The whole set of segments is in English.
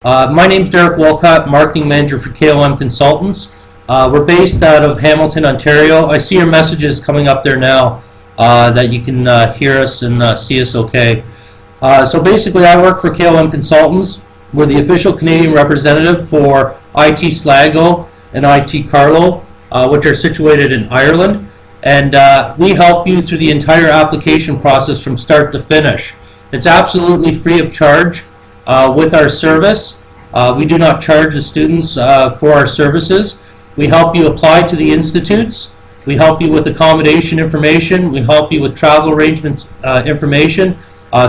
My name's Derek Walcott, Marketing Manager for KOM Consultants. We're based out of Hamilton, Ontario. I see your messages coming up there now that you can hear us and see us okay. So basically, I work for KOM Consultants. We're the official Canadian representative for IT Sligo and IT Carlow, which are situated in Ireland. And we help you through the entire application process from start to finish. It's absolutely free of charge. With our service, we do not charge the students for our services. We help you apply to the institutes. We help you with accommodation information. We help you with travel arrangements information,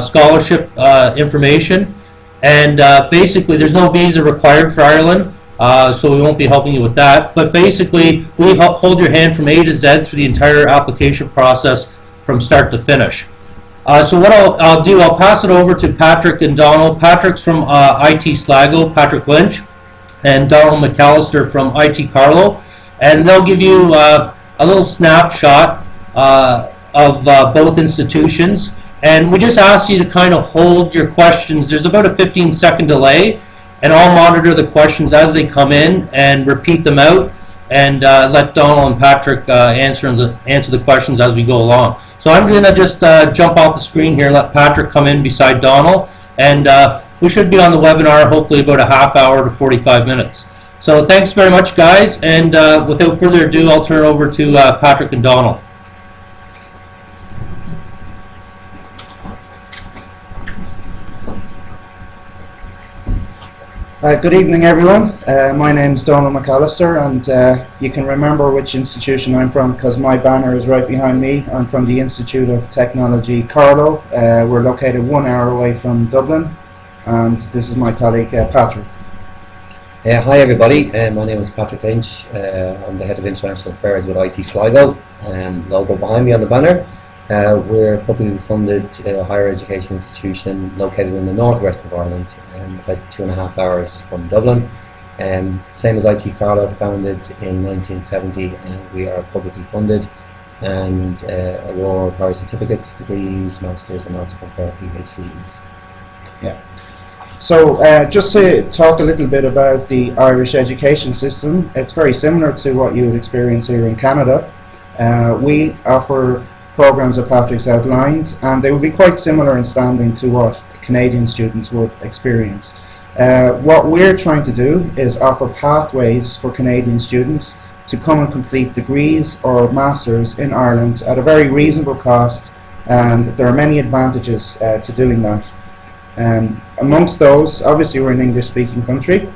scholarship information. And basically, there's no visa required for Ireland, so we won't be helping you with that. But basically, we hold your hand from A to Z through the entire application process from start to finish. So what I'll do, I'll pass it over to Patrick and Donald. Patrick's from IT Sligo, Patrick Lynch, and Donald McAllister from IT Carlow. And they'll give you a little snapshot of both institutions. And we just ask you to kind of hold your questions. There's about a 15-second delay, and I'll monitor the questions as they come in and repeat them out, and let Donald and Patrick answer the questions as we go along. So I'm going to just jump off the screen here, let Patrick come in beside Donald, and we should be on the webinar hopefully about a half hour to 45 minutes. So thanks very much, guys, and without further ado, I'll turn it over to Patrick and Donald. Good evening, everyone. My name is Donald McAllister, and you can remember which institution I'm from because my banner is right behind me. I'm from the Institute of Technology, Carlow. We're located 1 hour away from Dublin, and this is my colleague, Patrick. Hi, everybody. My name is Patrick Lynch. I'm the Head of International Affairs with IT Sligo, logo behind me on the banner. We're a publicly funded higher education institution located in the northwest of Ireland, about 2.5 hours from Dublin. Same as IT Carlow, founded in 1970, and we are publicly funded and award higher certificates, degrees, masters, and also confer PhDs. Yeah. So just to talk a little bit about the Irish education system, it's very similar to what you would experience here in Canada. We offer programs that Patrick's outlined, and they would be quite similar in standing to what Canadian students would experience. What we're trying to do is offer pathways for Canadian students to come and complete degrees or masters in Ireland at a very reasonable cost, and there are many advantages to doing that. Amongst those, obviously we're an English-speaking country,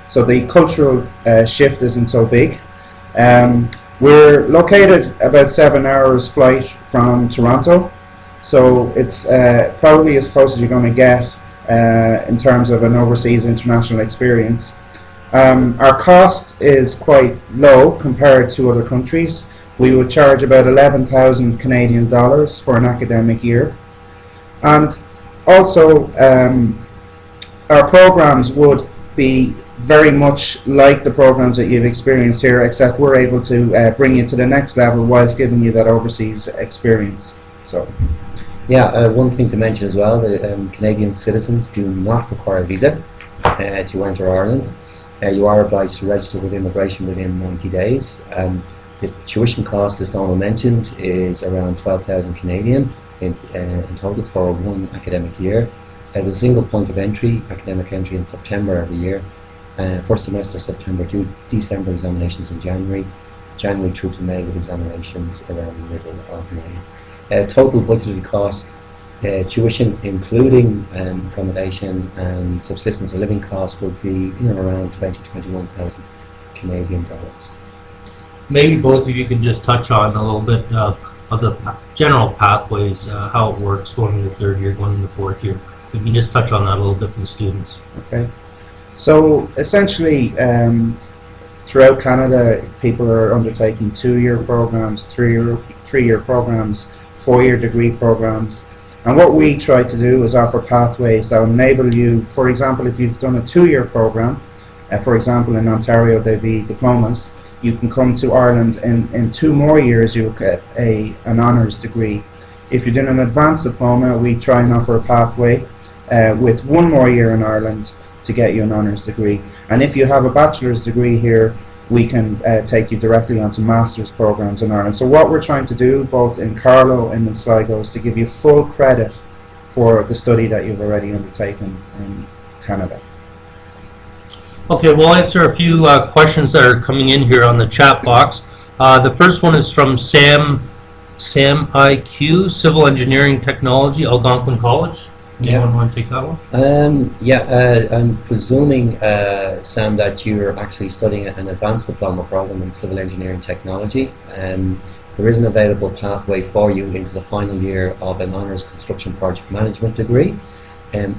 so the cultural shift isn't so big. We're located about 7 hours flight from Toronto, so it's probably as close as you're going to get in terms of an overseas international experience. Our cost is quite low compared to other countries. We would charge about 11,000 Canadian dollars for an academic year, and also our programs would be very much like the programs that you've experienced here, except we're able to bring you to the next level whilst giving you that overseas experience. So, yeah, one thing to mention as well, that Canadian citizens do not require a visa to enter Ireland. You are obliged to register with immigration within 90 days. The tuition cost, as Donald mentioned, is around 12,000 Canadian in total for one academic year. There's a single point of entry, academic entry in September every year. First semester September to December, examinations in January through to May with examinations around the middle of May. Total budgeted cost, tuition including accommodation and subsistence and living costs would be around 21,000 Canadian dollars. Maybe both of you can just touch on a little bit of the general pathways, how it works going into the third year, going into the fourth year. We can just touch on that a little bit for the students. Okay. So essentially, throughout Canada, people are undertaking 2-year programs, 3-year programs, 4-year degree programs. And what we try to do is offer pathways that enable you, for example, if you've done a 2-year program, for example, in Ontario, they'd be diplomas, you can come to Ireland in 2 more years, you'll get an honours degree. If you're doing an advanced diploma, we try and offer a pathway with 1 more year in Ireland to get you an honours degree. And if you have a bachelor's degree here, we can take you directly onto master's programs in Ireland. So what we're trying to do, both in Carlow and in Sligo, is to give you full credit for the study that you've already undertaken in Canada. Okay, we'll answer a few questions that are coming in here on the chat box. The first one is from Sam IQ, Civil Engineering Technology, Algonquin College. Anyone want to take that one? I'm presuming, Sam, that you're actually studying an advanced diploma program in civil engineering technology. There is an available pathway for you into the final year of an honours construction project management degree.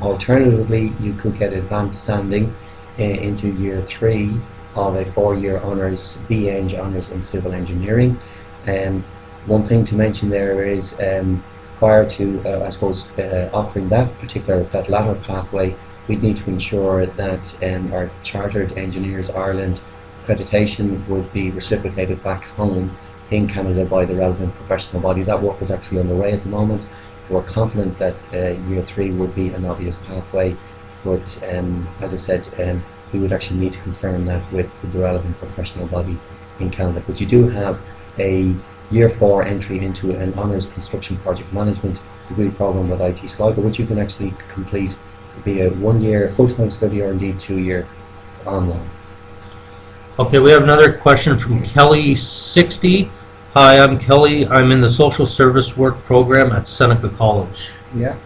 Alternatively, you could get advanced standing into year 3 of a 4-year honours, BEng honours in civil engineering. One thing to mention there is, prior to, offering that latter pathway, we'd need to ensure that our Chartered Engineers Ireland accreditation would be reciprocated back home in Canada by the relevant professional body. That work is actually underway at the moment. We're confident that year 3 would be an obvious pathway, but as I said, we would actually need to confirm that with the relevant professional body in Canada. But you do have a year 4 entry into an honours construction project management degree program with IT Sligo, which you can actually complete. It could be a 1-year full-time study or indeed 2-year online. Okay, we have another question from Kelly60. Hi, I'm Kelly. I'm in the social service work program at Seneca College. Yeah,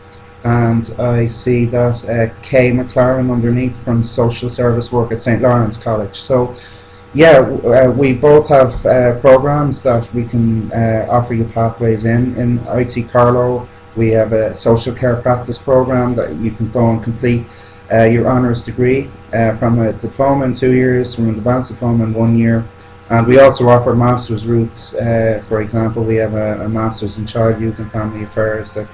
and I see that Kay McLaren underneath from social service work at St. Lawrence College. So yeah, we both have programs that we can offer you pathways in. In IT Carlow, we have a social care practice program that you can go and complete your honours degree from a diploma in 2 years, from an advanced diploma in 1 year. And we also offer master's routes. For example, we have a master's in child, youth and family affairs that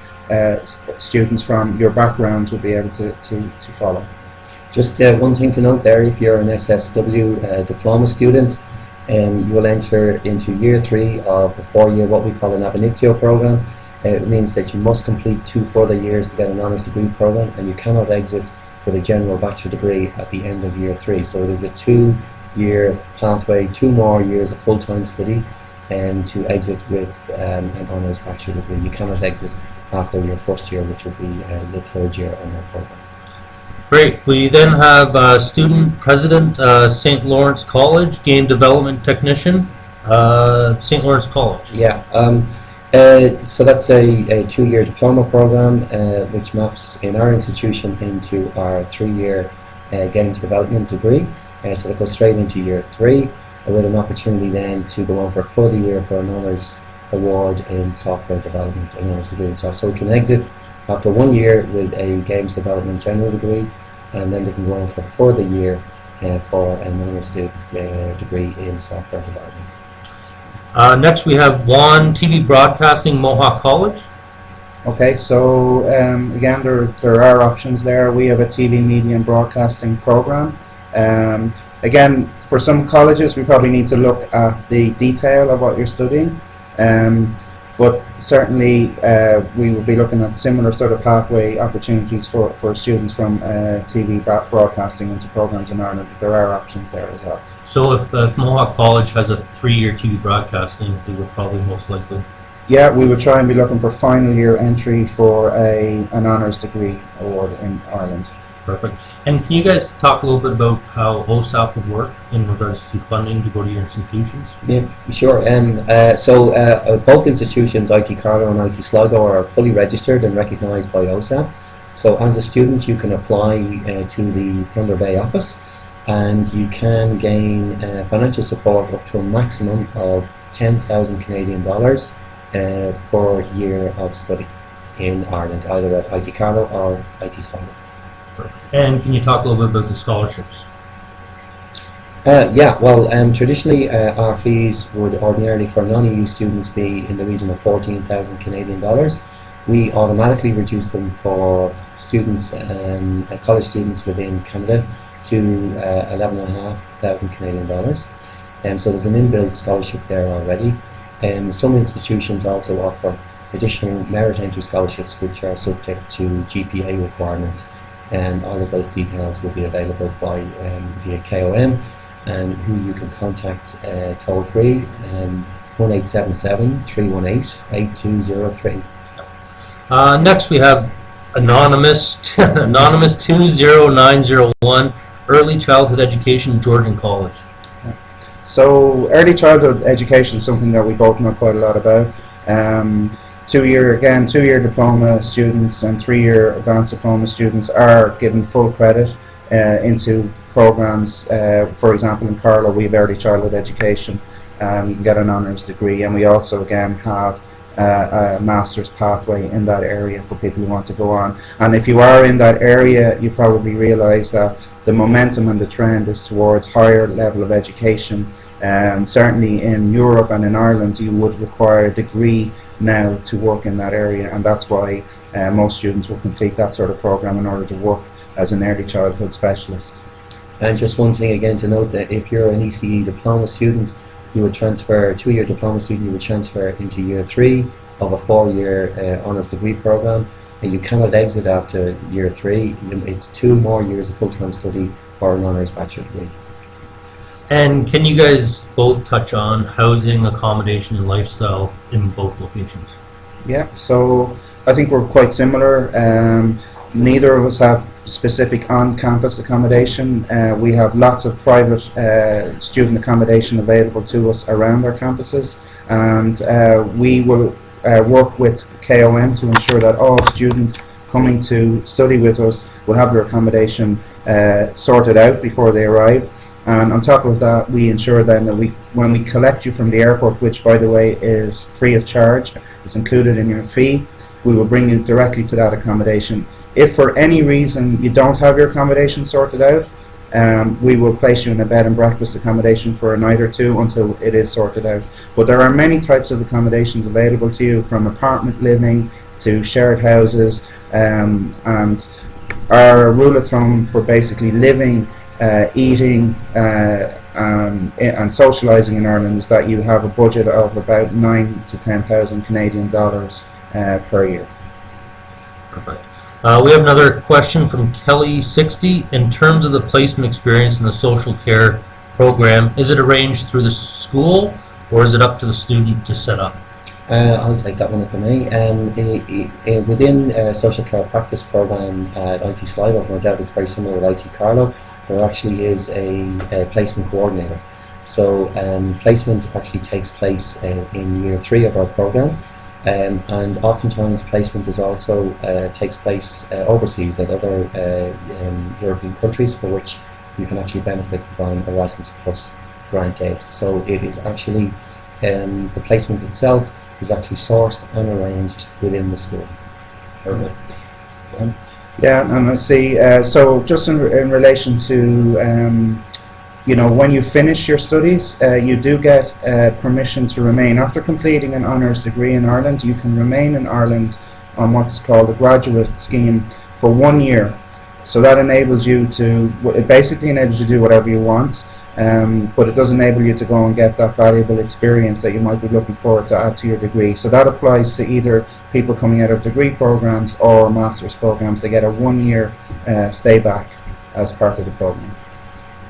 students from your backgrounds will be able to follow. Just one thing to note there, if you're an SSW diploma student, you will enter into year 3 of a 4-year, what we call an ab initio program. It means that you must complete 2 further years to get an honours degree program, and you cannot exit with a general bachelor degree at the end of year 3. So it is a 2-year pathway, 2 more years of full-time study, and to exit with an honours bachelor degree. You cannot exit after your first year, which will be the 3rd year on our program. Great. We then have student president, St. Lawrence College, game development technician, St. Lawrence College. Yeah. So that's a 2-year diploma program which maps in our institution into our 3-year games development degree. So it goes straight into year 3 with an opportunity then to go on for a further year for an honours award in software development, an honours degree in software. So we can exit after 1 year with a games development general degree, and then they can go on for a further year for an honours degree in software development. Next we have Juan, TV Broadcasting, Mohawk College. Okay, so again, there are options there. We have a TV media and broadcasting program. Again, for some colleges, we probably need to look at the detail of what you're studying. But certainly we will be looking at similar sort of pathway opportunities for students from TV broadcasting into programs in Ireland. There are options there as well. So if Mohawk College has a 3-year TV broadcasting, they would probably most likely. Yeah, we would try and be looking for final year entry for an honours degree award in Ireland. Perfect. And can you guys talk a little bit about how OSAP would work in regards to funding to go to your institutions? Yeah, sure. So both institutions, IT Carlow and IT Sligo, are fully registered and recognised by OSAP. So as a student, you can apply to the Thunder Bay office, and you can gain financial support up to a maximum of 10,000 Canadian dollars per year of study in Ireland, either at IT Carlow or IT Sligo. And can you talk a little bit about the scholarships? Yeah, well, traditionally our fees would ordinarily for non-EU students be in the region of 14,000 Canadian dollars. We automatically reduce them for students, college students within Canada, to 11,500 Canadian dollars. So there's an inbuilt scholarship there already. Some institutions also offer additional merit entry scholarships which are subject to GPA requirements. and all of those details will be available by via KOM, and who you can contact toll free 1877 318 8203. Next we have Anonymous, Anonymous 20901, Early Childhood Education, Georgian College. So early childhood education is something that we both know quite a lot about. 2-year diploma students and 3-year advanced diploma students are given full credit into programs. For example, in Carlow we have early childhood education. You can get an honours degree, and we also again have a master's pathway in that area for people who want to go on. And if you are in that area, you probably realise that the momentum and the trend is towards higher level of education. Certainly in Europe and in Ireland you would require a degree now to work in that area, and that's why most students will complete that sort of program in order to work as an early childhood specialist. And just one thing again to note, that if you're an ECE diploma student, you would transfer, 2-year diploma student, you would transfer into year 3 of a 4-year honours degree program, and you cannot exit after year 3. It's 2 more years of full-time study for an honours bachelor degree. And can you guys both touch on housing, accommodation, and lifestyle in both locations? Yeah, so I think we're quite similar. Neither of us have specific on-campus accommodation. We have lots of private student accommodation available to us around our campuses, and we will work with KOM to ensure that all students coming to study with us will have their accommodation sorted out before they arrive. And on top of that, we ensure then that when we collect you from the airport, which by the way is free of charge, it's included in your fee, we will bring you directly to that accommodation. If for any reason you don't have your accommodation sorted out, we will place you in a bed and breakfast accommodation for a night or two until it is sorted out. But there are many types of accommodations available to you, from apartment living to shared houses, and our rule of thumb for basically living, eating and socialising in Ireland is that you have a budget of about 9,000 to 10,000 Canadian dollars per year. Perfect. We have another question from Kelly60. In terms of the placement experience in the social care program, is it arranged through the school or is it up to the student to set up? I'll take that one for me. Within social care practice program at IT Sligo, no doubt it's very similar with IT Carlow, there actually is a placement coordinator. So placement actually takes place in year 3 of our program. And oftentimes placement is also takes place overseas at other European countries, for which you can actually benefit from Erasmus Plus grant aid. So it is actually the placement itself is actually sourced and arranged within the school. Perfect. Yeah, and I see. So just in relation to when you finish your studies, you do get permission to remain. After completing an honours degree in Ireland, you can remain in Ireland on what's called a graduate scheme for 1 year. So that enables you to, it basically enables you to do whatever you want, but it does enable you to go and get that valuable experience that you might be looking forward to add to your degree. So that applies to either people coming out of degree programs or master's programs. They get a 1 year stay back as part of the program.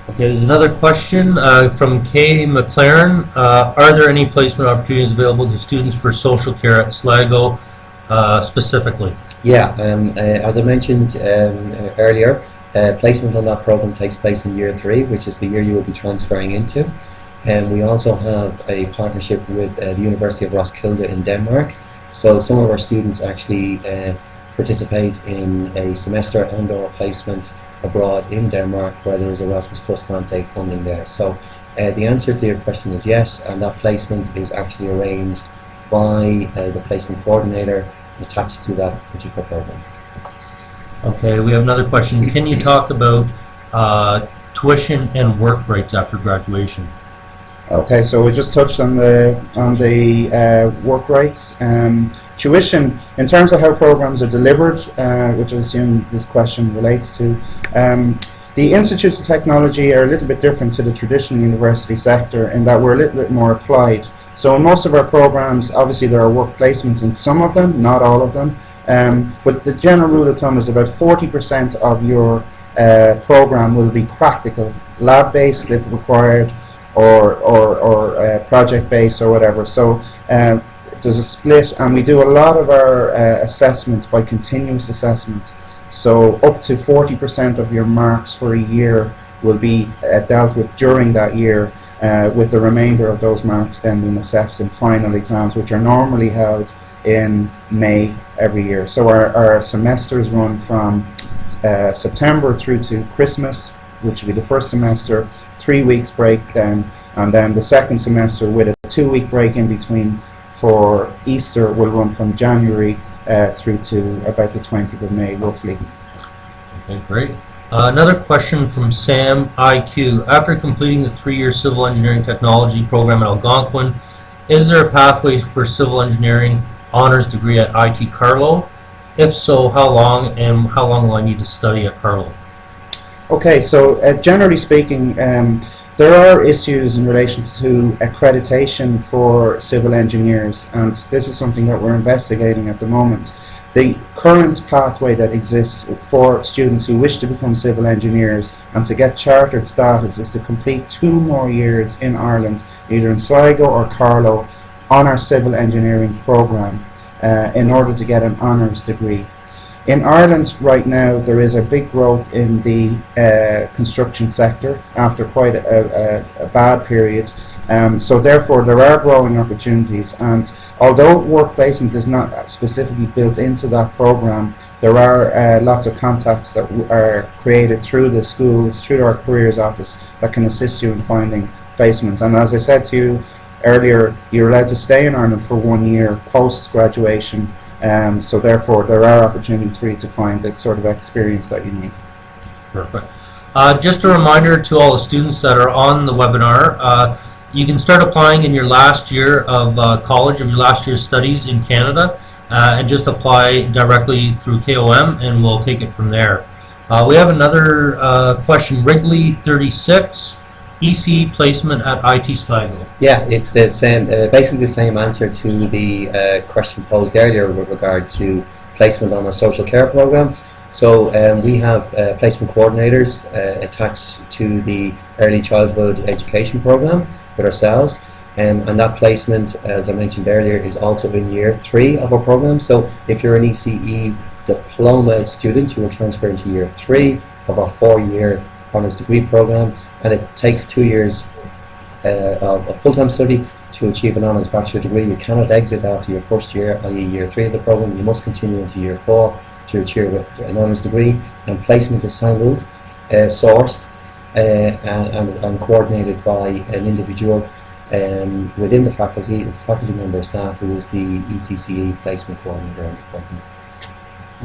Okay, there's another question from Kay McLaren. Are there any placement opportunities available to students for social care at Sligo specifically? Yeah, as I mentioned earlier, placement on that program takes place in year 3, which is the year you will be transferring into. And we also have a partnership with the University of Roskilde in Denmark. So some of our students actually participate in a semester and or placement abroad in Denmark, where there is Erasmus Plus grant aid funding there. So the answer to your question is yes, and that placement is actually arranged by the placement coordinator attached to that particular program. Okay, we have another question. Can you talk about tuition and work rights after graduation? Okay, so we just touched on the work rights. Tuition, in terms of how programs are delivered, which I assume this question relates to, the Institutes of Technology are a little bit different to the traditional university sector in that we're a little bit more applied. So in most of our programs, obviously there are work placements in some of them, not all of them, But the general rule of thumb is about 40% of your program will be practical, lab-based if required, or project-based or whatever. So there's a split, and we do a lot of our assessments by continuous assessment. So up to 40% of your marks for a year will be dealt with during that year, with the remainder of those marks then being assessed in final exams, which are normally held in May every year. So our semesters run from September through to Christmas, which will be the first semester, 3 weeks break then, and then the second semester with a 2-week break in between for Easter will run from January through to about the 20th of May, roughly. Okay, great. Another question from Sam IQ. After completing the 3-year Civil Engineering Technology program at Algonquin, is there a pathway for Civil Engineering honors degree at IT Carlow? If so, how long, and how long will I need to study at Carlow? Okay, so generally speaking, there are issues in relation to accreditation for civil engineers, and this is something that we're investigating at the moment. The current pathway that exists for students who wish to become civil engineers and to get chartered status is to complete 2 more years in Ireland, either in Sligo or Carlow, on our civil engineering program in order to get an honours degree. In Ireland right now there is a big growth in the construction sector after quite a bad period, so therefore there are growing opportunities, and although work placement is not specifically built into that program, there are lots of contacts that are created through the schools, through our careers office, that can assist you in finding placements. And as I said to you earlier, you're allowed to stay in Ireland for 1 year post graduation. So therefore there are opportunities for you to find the sort of experience that you need. Perfect. Just a reminder to all the students that are on the webinar, you can start applying in your last year of college, of your last year's studies in Canada, and just apply directly through KOM and we'll take it from there. We have another question, Wrigley 36. EC placement at IT Sligo. Yeah, it's the same, basically the same answer to the question posed earlier with regard to placement on a social care program. So we have placement coordinators attached to the early childhood education program with ourselves, and that placement, as I mentioned earlier, is also in year 3 of our program. So if you're an ECE diploma student, you will transfer into year 3 of our 4-year honours degree program, and it takes 2 years of full-time study to achieve an honours bachelor degree. You cannot exit after your first year, i.e. year 3 of the program. You must continue into year 4 to achieve an honours degree, and placement is handled, sourced and coordinated by an individual within the faculty member of staff who is the ECCE placement coordinator in the company.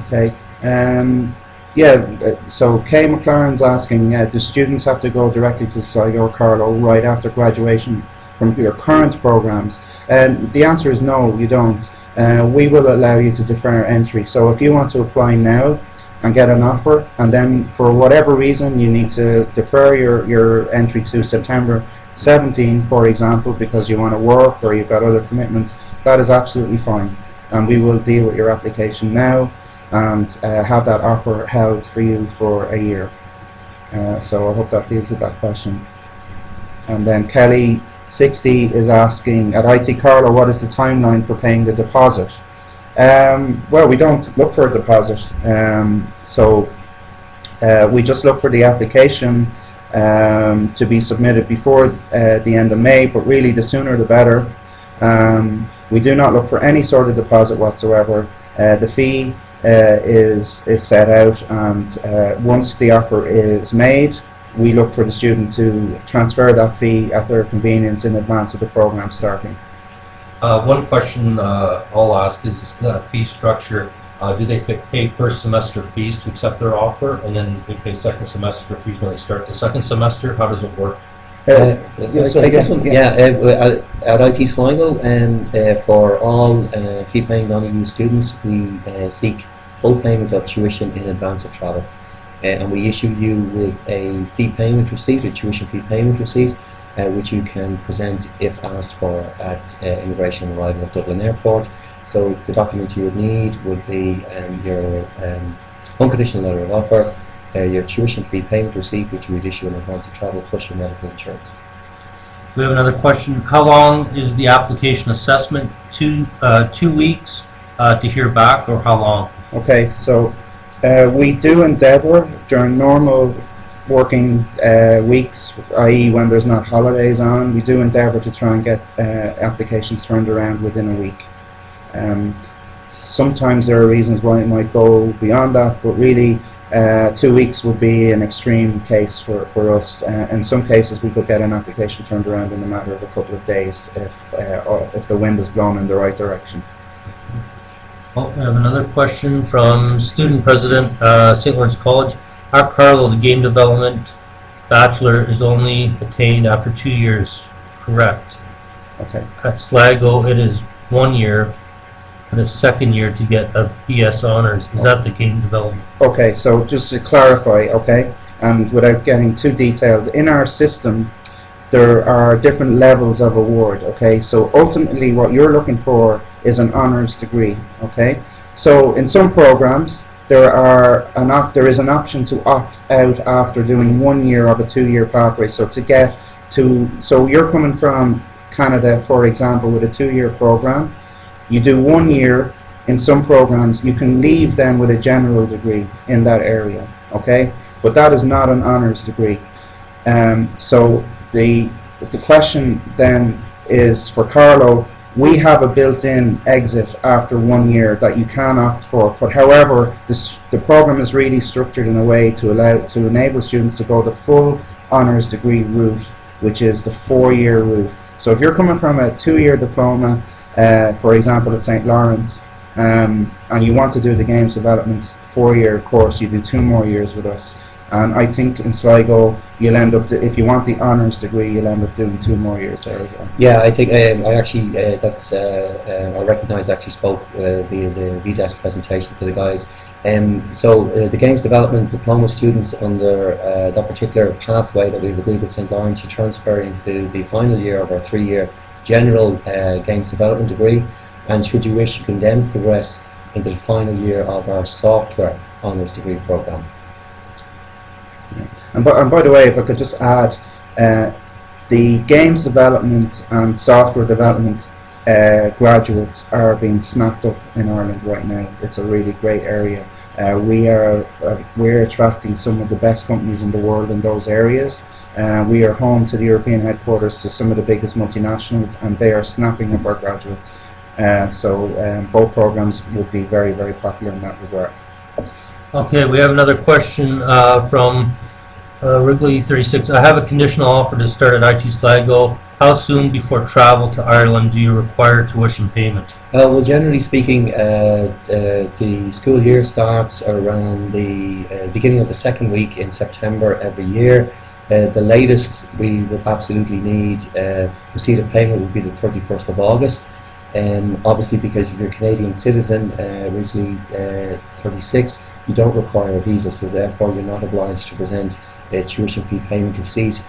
Okay. Yeah, so Kay McLaren's asking, do students have to go directly to Sligo or Carlow right after graduation from your current programs? And the answer is no, you don't. We will allow you to defer entry. So if you want to apply now and get an offer, and then for whatever reason you need to defer your entry to September 17, for example, because you want to work or you've got other commitments, that is absolutely fine. And we will deal with your application now and have that offer held for you for a year. So I hope that deals with that question. And then Kelly 60 is asking, at IT Carlow, what is the timeline for paying the deposit? Well, we don't look for a deposit, so we just look for the application to be submitted before the end of May, but really the sooner the better. We do not look for any sort of deposit whatsoever. The fee is set out, and once the offer is made, we look for the student to transfer that fee at their convenience in advance of the program starting. One question I'll ask is the fee structure. Do they pay first semester fees to accept their offer, and then they pay second semester fees when they start the second semester? How does it work? Yes, take this one. Yeah, at IT Sligo, for all fee-paying non-EU students, we seek full payment of tuition in advance of travel, and we issue you with a fee payment receipt, a tuition fee payment receipt, which you can present if asked for at immigration arrival at Dublin Airport. So the documents you would need would be your unconditional letter of offer, your tuition fee payment receipt, which you would issue in advance of travel, plus your medical insurance. We have another question. How long is the application assessment? 2 weeks to hear back, or how long? Okay, so we do endeavour during normal working weeks, i.e. when there's not holidays on, we do endeavour to try and get applications turned around within a week. Sometimes there are reasons why it might go beyond that, but really 2 weeks would be an extreme case for us. In some cases we could get an application turned around in a matter of a couple of days if the wind is blowing in the right direction. Oh, I have another question from student president, St. Lawrence College. At Carlow, the game development bachelor is only attained after 2 years, correct? Okay. At Sligo, it is 1 year and a second year to get a BS honors. Is that the game development? Okay, so just to clarify, okay, and without getting too detailed, in our system there are different levels of award, okay? So ultimately what you're looking for is an honours degree, okay? So in some programs there is an option to opt out after doing 1 year of a 2-year pathway. So so you're coming from Canada, for example, with a 2-year program. You do 1 year in some programs. You can leave then with a general degree in that area, okay? But that is not an honours degree. So the question then is for Carlow. We have a built-in exit after 1 year that you can opt for, but however the program is really structured in a way to enable students to go the full honours degree route, which is the 4-year route. So if you're coming from a 2-year diploma, for example at St. Lawrence, and you want to do the games development 4-year course, you do 2 more years with us. And I think in Sligo, you'll end up, if you want the honours degree, you'll end up doing 2 more years there as well. Yeah, I think I actually I recognise I actually spoke via the VDES presentation to the guys. So the games development diploma students under that particular pathway that we've agreed with St. Lawrence, you transfer into the final year of our 3-year general games development degree, and should you wish, you can then progress into the final year of our software honours degree programme. And by the way, if I could just add, the games development and software development graduates are being snapped up in Ireland right now. It's a really great area. We're attracting some of the best companies in the world in those areas. We are home to the European headquarters to some of the biggest multinationals, and they are snapping up our graduates. So both programs will be very, very popular in that regard. Okay, we have another question from Wrigley 36. I have a conditional offer to start at IT Sligo. How soon before travel to Ireland do you require tuition payment? Well, generally speaking, the school year starts around the beginning of the second week in September every year. The latest we would absolutely need receipt of payment would be the 31st of August. Obviously, because if you're a Canadian citizen, recently 36, you don't require a visa, so therefore you're not obliged to present a tuition fee payment receipt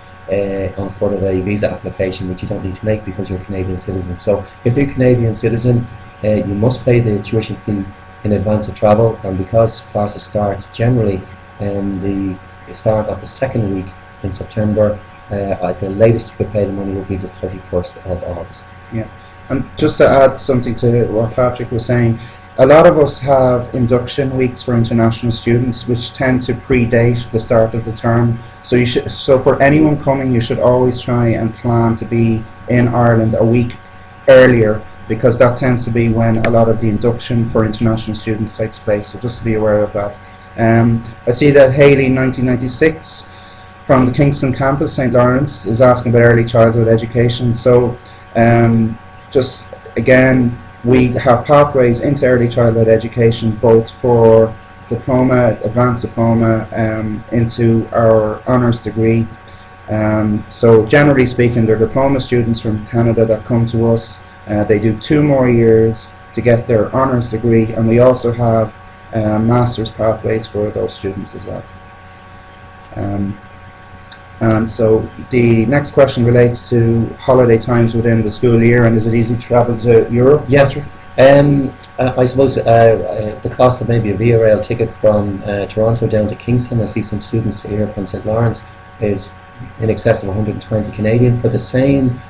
on foot of a visa application, which you don't need to make because you're a Canadian citizen. So if you're a Canadian citizen, you must pay the tuition fee in advance of travel, and because classes start generally the start of the second week in September, the latest you could pay the money will be the 31st of August. Yeah. And just to add something to what Patrick was saying, a lot of us have induction weeks for international students, which tend to predate the start of the term. So for anyone coming, you should always try and plan to be in Ireland a week earlier, because that tends to be when a lot of the induction for international students takes place. So just to be aware of that. I see that Haley 1996 from the Kingston campus, St. Lawrence, is asking about early childhood education. So just again, we have pathways into early childhood education, both for diploma, advanced diploma, into our honours degree. So generally speaking, they're diploma students from Canada that come to us. They do 2 more years to get their honours degree, and we also have master's pathways for those students as well. And so the next question relates to holiday times within the school year, and is it easy to travel to Europe? Yeah, I suppose the cost of maybe a Via Rail ticket from Toronto down to Kingston, I see some students here from St. Lawrence, is in excess of 120 Canadian. For the same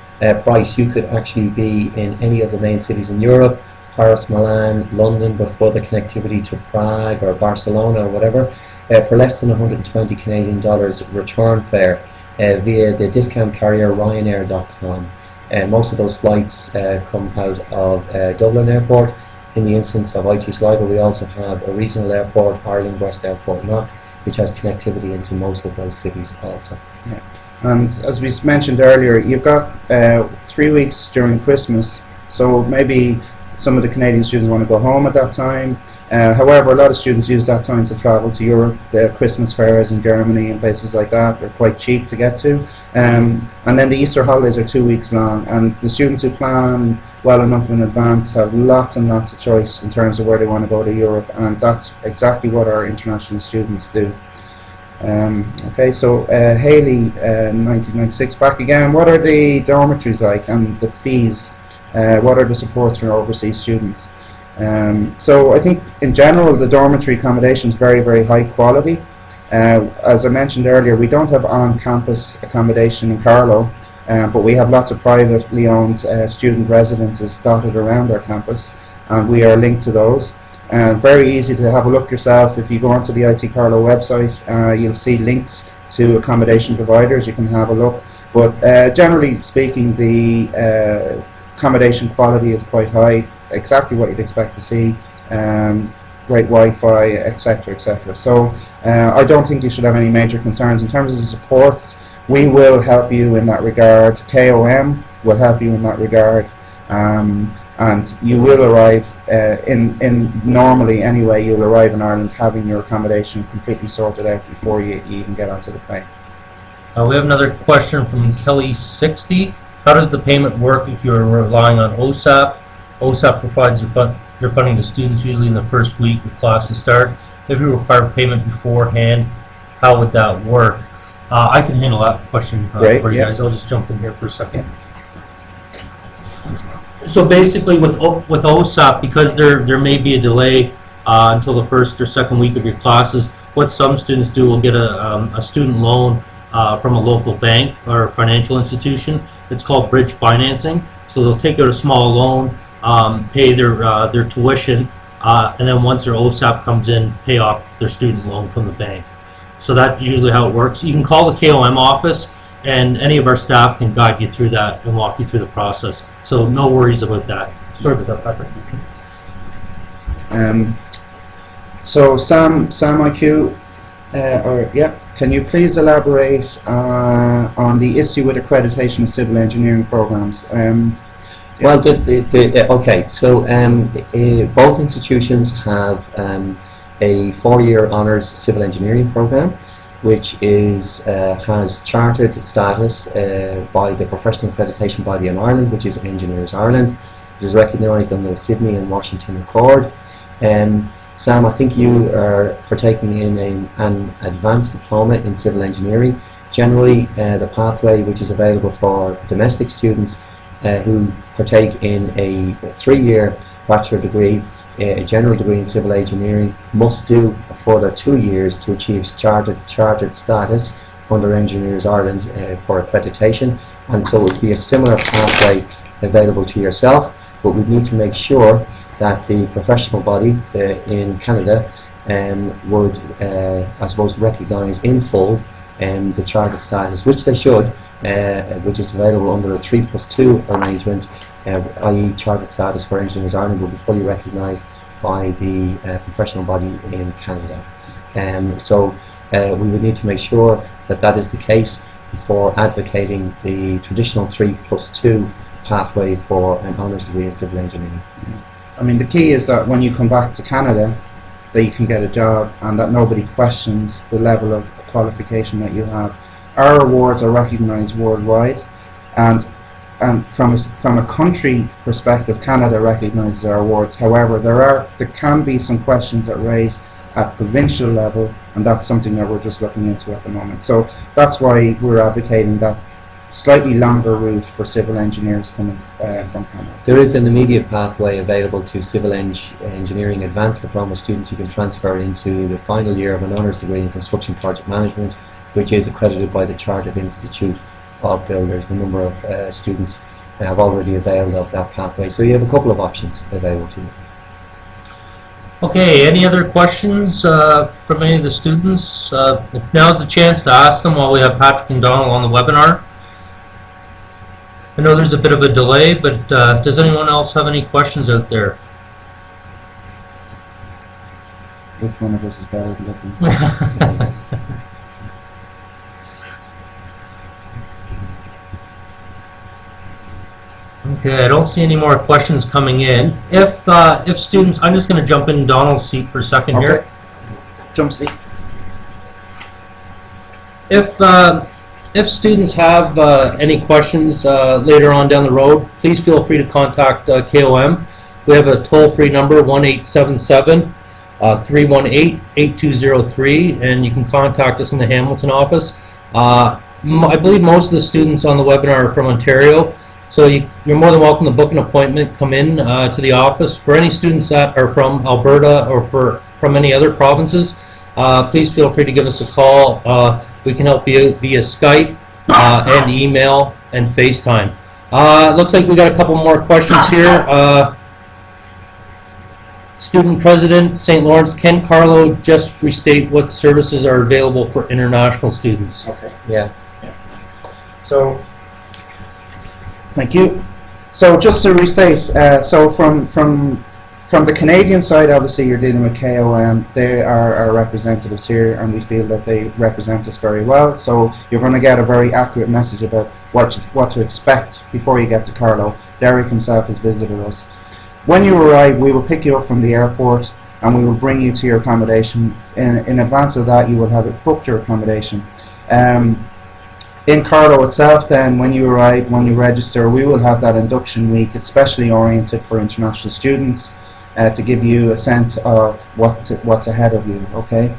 price, you could actually be in any of the main cities in Europe, Paris, Milan, London, but for the connectivity to Prague or Barcelona or whatever, for less than 120 Canadian dollars return fare via the discount carrier Ryanair.com. Most of those flights come out of Dublin Airport. In the instance of IT Sligo, we also have a regional airport, Ireland West Airport Knock, which has connectivity into most of those cities also. Yeah. And as we mentioned earlier, you've got 3 weeks during Christmas, so maybe some of the Canadian students want to go home at that time. However, a lot of students use that time to travel to Europe. The Christmas fairs in Germany and places like that are quite cheap to get to. And then the Easter holidays are 2 weeks long, and the students who plan well enough in advance have lots and lots of choice in terms of where they want to go to Europe, and that's exactly what our international students do. Okay, so Haley, 1996, back again. What are the dormitories like and the fees? What are the supports for overseas students? So I think in general the dormitory accommodation is very, very high quality. As I mentioned earlier, we don't have on-campus accommodation in Carlow, but we have lots of privately owned student residences dotted around our campus, and we are linked to those. Very easy to have a look yourself. If you go onto the IT Carlow website, you'll see links to accommodation providers. You can have a look, but generally speaking, the accommodation quality is quite high, exactly what you'd expect to see. Great Wi-Fi, etc., etc. So I don't think you should have any major concerns in terms of the supports. We will help you in that regard. KOM will help you in that regard, and you will arrive normally anyway. You'll arrive in Ireland having your accommodation completely sorted out before you even get onto the plane. We have another question from Kelly60. How does the payment work if you're relying on OSAP? OSAP provides your funding to students usually in the first week of classes start. If you require payment beforehand, how would that work? I can handle that question for you guys. I'll just jump in here for a second. So basically with OSAP, because there may be a delay until the first or second week of your classes, what some students do will get a student loan from a local bank or financial institution. It's called bridge financing. So they'll take out a small loan, pay their tuition, and then once their OSAP comes in, pay off their student loan from the bank. So that's usually how it works. You can call the KOM office, and any of our staff can guide you through that and walk you through the process. So no worries about that. Sorry about that, Patrick. So Sam IQ, can you please elaborate on the issue with accreditation of civil engineering programs? Well, okay, so both institutions have a 4-year honours civil engineering program, which has chartered status by the professional accreditation body in Ireland, which is Engineers Ireland. It is recognised under the Sydney and Washington Accord. Sam, I think you are partaking in an advanced diploma in civil engineering. Generally, the pathway which is available for domestic students who partake in a 3-year bachelor degree, a general degree in civil engineering, must do a further 2 years to achieve chartered status under Engineers Ireland for accreditation, and so it would be a similar pathway available to yourself, but we need to make sure that the professional body in Canada would, I suppose, recognise in full the chartered status, which they should, which is available under a 3+2 arrangement, i.e. chartered status for Engineers Ireland will be fully recognised by the professional body in Canada. So we would need to make sure that that is the case before advocating the traditional 3+2 pathway for an honours degree in civil engineering. I mean, the key is that when you come back to Canada, that you can get a job and that nobody questions the level of qualification that you have. Our awards are recognised worldwide, and from a country perspective, Canada recognises our awards. However, there can be some questions that raise at provincial level, and that's something that we're just looking into at the moment. So that's why we're advocating that slightly longer route for civil engineers coming from Canada. There is an immediate pathway available to civil engineering advanced diploma students who can transfer into the final year of an honours degree in construction project management, which is accredited by the Chartered Institute of Builders. A number of students have already availed of that pathway, so you have a couple of options available to you. Okay, any other questions from any of the students? Now's the chance to ask them while we have Patrick and Donald on the webinar. I know there's a bit of a delay, but does anyone else have any questions out there? Which one of us is better at looking? Okay, I don't see any more questions coming in. If students, I'm just going to jump in Donald's seat for a second here. Jump seat. If students have any questions later on down the road, please feel free to contact KOM. We have a toll-free number, 1-877-318-8203, and you can contact us in the Hamilton office. I believe most of the students on the webinar are from Ontario, so you're more than welcome to book an appointment, come in to the office. For any students that are from Alberta or from any other provinces, please feel free to give us a call. We can help you via Skype and email and FaceTime. It looks like we got a couple more questions here. Student President, St. Lawrence, can Carlow just restate what services are available for international students? Okay. Yeah. So, thank you. So just to restate, so from the Canadian side, obviously you're dealing with KOM. They are our representatives here, and we feel that they represent us very well. So you're going to get a very accurate message about what to expect before you get to Carlow. Derek himself has visited us. When you arrive, we will pick you up from the airport, and we will bring you to your accommodation. In advance of that, you will have booked your accommodation. In Carlow itself, then, when you arrive, when you register, we will have that induction week. It's specially oriented for international students, to give you a sense of what's ahead of you. Okay.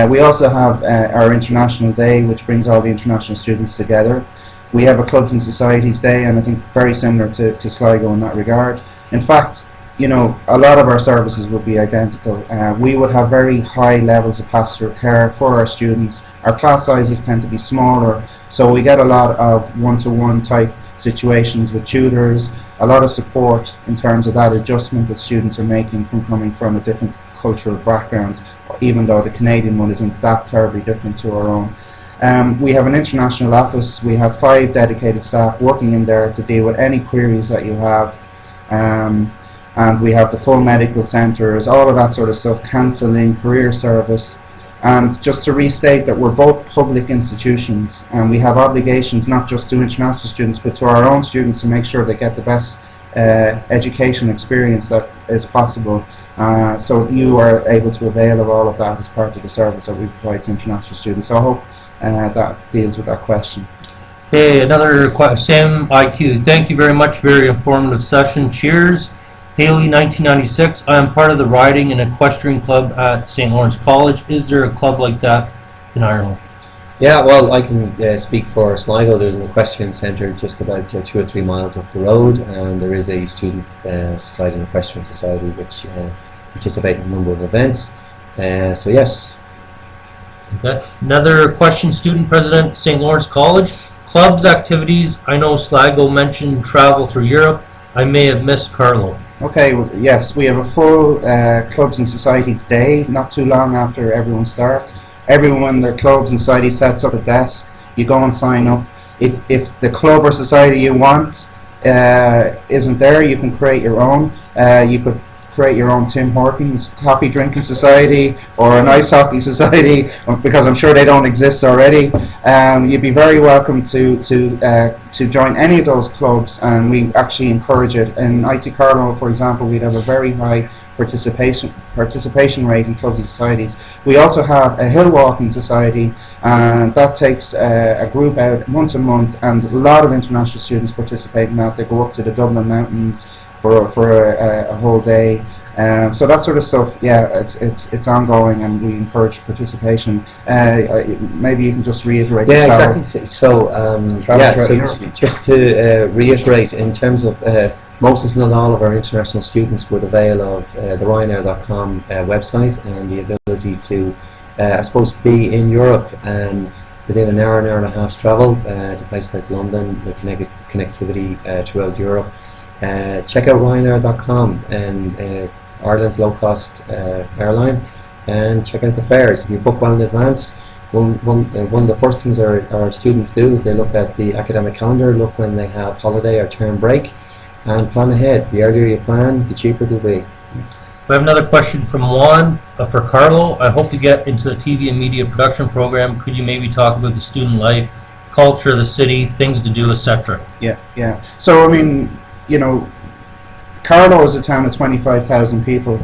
We also have our International Day, which brings all the international students together. We have a Clubs and Societies Day, and I think very similar to Sligo in that regard. In fact, you know, a lot of our services would be identical. We would have very high levels of pastoral care for our students. Our class sizes tend to be smaller, so we get a lot of one-to-one type situations with tutors, a lot of support in terms of that adjustment that students are making from coming from a different cultural background, even though the Canadian one isn't that terribly different to our own. We have an international office. We have 5 dedicated staff working in there to deal with any queries that you have. And we have the full medical centres, all of that sort of stuff, counselling, career service. And just to restate that we're both public institutions, and we have obligations not just to international students but to our own students to make sure they get the best education experience that is possible. So you are able to avail of all of that as part of the service that we provide to international students. So I hope that deals with that question. Okay, another Sam IQ. Thank you very much. Very informative session. Cheers. Haley, 1996. I am part of the riding and equestrian club at St. Lawrence College. Is there a club like that in Ireland? Yeah, well, I can speak for Sligo. There's an equestrian centre just about 2 or 3 miles up the road, and there is a student society, an equestrian society, which participate in a number of events. So yes. Okay. Another question. Student President, St. Lawrence College. Clubs, activities. I know Sligo mentioned travel through Europe. I may have missed Carlow. Okay, yes, we have a full Clubs and Societies Day, not too long after everyone starts. Everyone in their clubs and societies sets up a desk. You go and sign up. If the club or society you want isn't there, you can create your own. You could create your own Tim Hortons coffee drinking society or an ice hockey society, because I'm sure they don't exist already. You'd be very welcome to join any of those clubs, and we actually encourage it. In IT Carlow, for example, we'd have a very high participation rate in clubs and societies. We also have a hill walking society, and that takes a group out once a month, and a lot of international students participate in that. They go up to the Dublin Mountains for a whole day. So that sort of stuff, yeah, it's ongoing, and we encourage participation. Maybe you can just reiterate. Yeah, the travel- exactly. So, Travel throughout Europe. just to reiterate, in terms of most, if not all, of our international students would avail of the Ryanair.com website and the ability to, I suppose, be in Europe within an hour and a half's travel to places like London, with connectivity throughout Europe. Check out Ryanair.com and Ireland's low-cost airline, and check out the fares. If you book well in advance, one of the first things our students do is they look at the academic calendar, look when they have holiday or term break, and plan ahead. The earlier you plan, the cheaper it will be. We have another question from Juan for Carlo. I hope to get into the TV and media production program. Could you maybe talk about the student life, culture of the city, things to do, etc.? Yeah. So, I mean, you know, Carlow is a town of 25,000 people.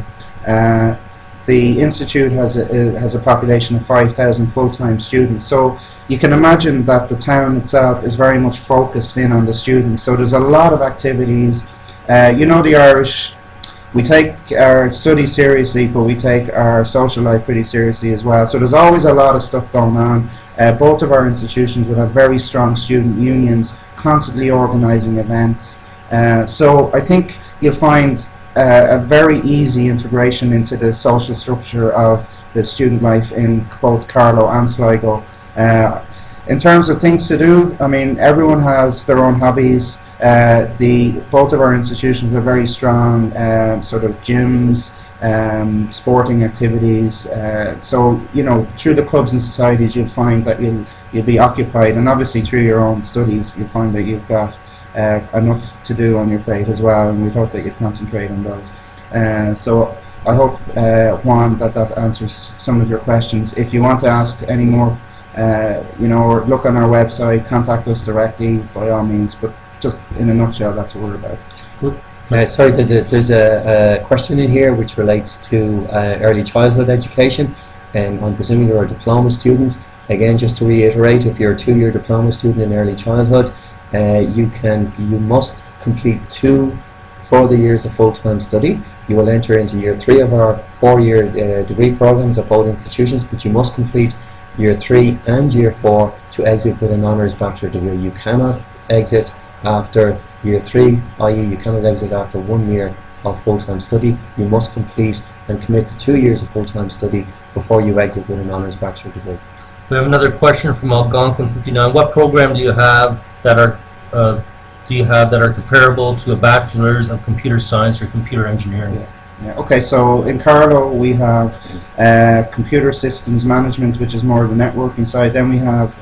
The institute has a population of 5,000 full-time students. So you can imagine that the town itself is very much focused in on the students. So there's a lot of activities. You know, the Irish, we take our studies seriously, but we take our social life pretty seriously as well. So there's always a lot of stuff going on. Both of our institutions will have very strong student unions, constantly organising events. So I think you'll find a very easy integration into the social structure of the student life in both Carlow and Sligo. In terms of things to do, I mean, everyone has their own hobbies. Both of our institutions have very strong sort of gyms, sporting activities. So, you know, through the clubs and societies, you'll find that you'll be occupied, and obviously through your own studies, you'll find that you've got enough to do on your plate as well, and we hope that you concentrate on those. So I hope, Juan, that answers some of your questions. If you want to ask any more, you know, or look on our website, contact us directly by all means, but just in a nutshell, that's what we're about. Sorry, there's a question in here which relates to early childhood education, and I'm presuming you're a diploma student. Again, just to reiterate, if you're a 2-year diploma student in early childhood, you must complete 2 further years of full-time study. You will enter into year 3 of our 4-year degree programs at both institutions, but you must complete year 3 and year 4 to exit with an honours bachelor degree. You cannot exit after year 3, i.e. you cannot exit after 1 year of full-time study. You must complete and commit to 2 years of full-time study before you exit with an honours bachelor degree. We have another question from Algonquin 59. What program do you have that are comparable to a bachelor's of computer science or computer engineering? Yeah. Okay, so in Carlow we have computer systems management, which is more of the networking side. Then we have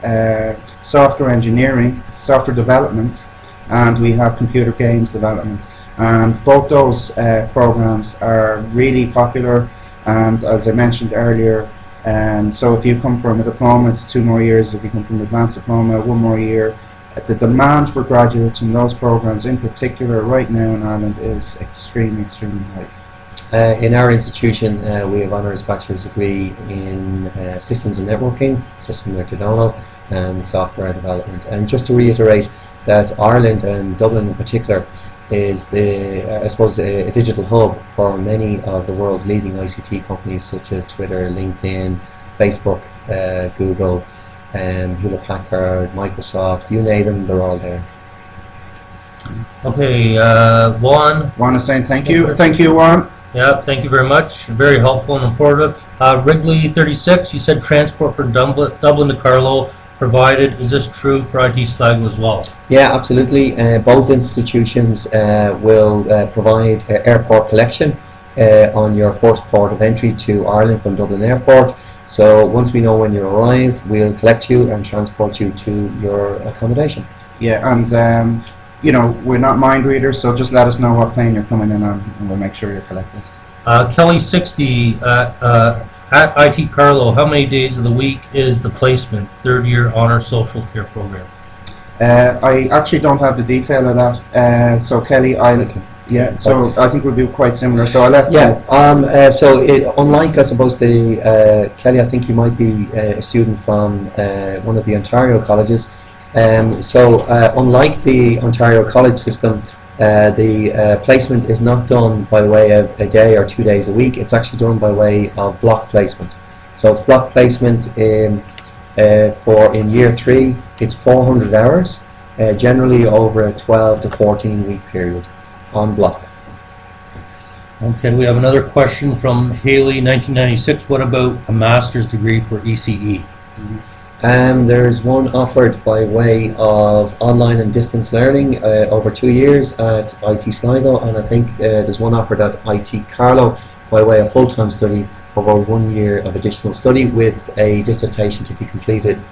software engineering, software development, and we have computer games development. And both those programs are really popular, and as I mentioned earlier, so if you come from a diploma, it's 2 more years. If you come from an advanced diploma, 1 more year. The demand for graduates in those programs in particular right now in Ireland is extremely high. In our institution, we have honours bachelor's degree in systems and networking, similar to Donald, and software development. And just to reiterate that Ireland, and Dublin in particular, is I suppose a digital hub for many of the world's leading ICT companies such as Twitter, LinkedIn, Facebook, Google, Hewlett Packard, Microsoft, you name them, they're all there. Okay, Juan is saying thank you. Thank you, Juan. Yeah, thank you very much. Very helpful and informative. Wrigley 36, you said transport from Dublin to Carlow provided. Is this true for IT Sligo as well? Yeah, absolutely. Both institutions will provide airport collection on your first port of entry to Ireland from Dublin Airport. So once we know when you arrive, we'll collect you and transport you to your accommodation. Yeah, and you know, we're not mind readers, so just let us know what plane you're coming in on, and we'll make sure you're collected. Kelly 60 at IT Carlow, how many days of the week is the placement, 3rd year honor social care program? I actually don't have the detail of that. So Kelly, so I think we'll do quite similar. So I'll let so unlike, I suppose, the Kelly, I think you might be a student from one of the Ontario colleges. Unlike the Ontario college system, The placement is not done by way of a day or 2 days a week. It's actually done by way of block placement. So it's block placement in year 3. It's 400 hours, generally over a 12 to 14 week period on block. Okay, we have another question from Haley, 1996. What about a master's degree for ECE? There's one offered by way of online and distance learning over 2 years at IT Sligo, and I think there's one offered at IT Carlow by way of full-time study over 1 year of additional study with a dissertation to be completed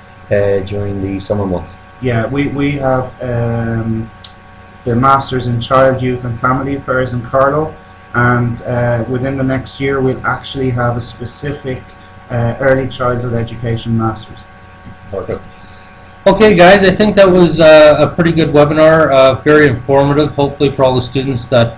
during the summer months. Yeah, we have the Masters in Child, Youth and Family Affairs in Carlow, and within the next year we'll actually have a specific Early Childhood Education Masters. Perfect. Okay, guys, I think that was a pretty good webinar, very informative, hopefully for all the students that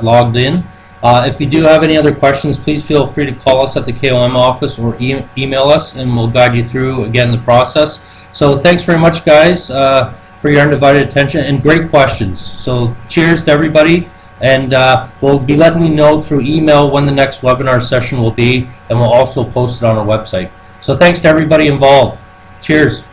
logged in. If you do have any other questions, please feel free to call us at the KOM office or email us, and we'll guide you through, again, the process. So thanks very much, guys, for your undivided attention and great questions. So cheers to everybody, and we'll be letting you know through email when the next webinar session will be, and we'll also post it on our website. So thanks to everybody involved. Cheers.